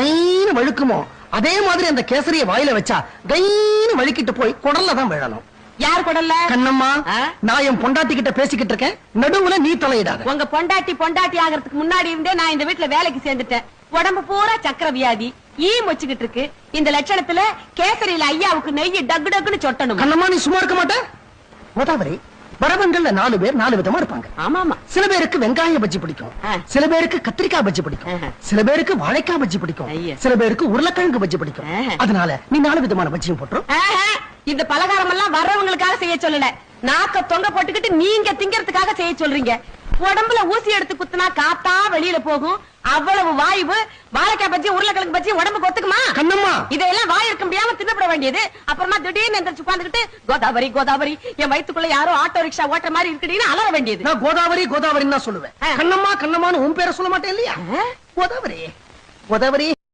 கைன்னு வழுக்குமோ அதே மாதிரி அந்த கேசரிய வாயில வச்சா கைன்னு வழுக்கிட்டு போய் குடல்ல தான் விழணும். யார் குடல்ல? கண்ணம்மா, நான் என் பொண்டாட்டி கிட்ட பேசிக்கிட்டு இருக்கேன், நடுவுல நீ தலையிடாத. உங்க பொண்டாட்டி ஆகிறதுக்கு முன்னாடி இருந்தே நான் இந்த வீட்டுல வேலைக்கு சேர்ந்துட்டேன். உடம்பு பூரா சக்கர வியாதி, மொச்சுக்கிட்டு இருக்கு. இந்த லட்சணத்துல கேசரியில ஐயாவுக்கு நெய்ய டக்கு டக்குன்னு சொட்டணும். கண்ணம்மா, நீ சும்மா இருக்க மாட்ட. கோதாவரி, வரவங்கள்ல 4 பேர் 4 விதமா இருப்பாங்க. ஆமாமா. சில பேருக்கு வெங்காய பஜ்ஜி பிடிக்கும், சில பேருக்கு கத்திரிக்காய் பஜ்ஜி பிடிக்கும், சில பேருக்கு வாழைக்காய் பஜ்ஜி பிடிக்கும், சில பேருக்கு உருளைக்கிழங்கு பஜ்ஜி பிடிக்கும். அதனால நீ 4 விதமான பஜ்ஜியும் போட்டுரும். இந்த பலகாரம் எல்லாம் வர்றவங்களுக்காக செய்ய சொல்லல, நாக்க தொங்க போட்டுக்கிட்டு நீங்க திங்கறதுக்காக செய்ய சொல்றீங்க. உடம்புல ஊசி எடுத்து குத்துனா காத்தா வெளியில போகும். அவ்வளவு வாய்வு வாழைக்காய் பஜ்ஜி உருளைக்கிழங்கு பஜ்ஜி உடம்புக்கு ஒத்துக்குமா? கண்ணம்மா, இதெல்லாம் வாய் இருக்க முடியாம தின்னப்பட வேண்டியது. அப்புறமா திடீர்னு எந்திரிச்சு உட்கார்ந்துகிட்டு கோதாவரி கோதாவரி என் வயித்துக்குள்ள யாரோ ஆட்டோ ரிக்ஷா ஓட்டுற மாதிரி இருக்குன்னு அலற வேண்டியது. நான் கோதாவரி கோதாவரின்னு தான் சொல்லுவேன். கண்ணம்மா கண்ணம்மான்னு உன் பேரை சொல்ல மாட்டேன் இல்லையா? கோதாவரி கோதாவரி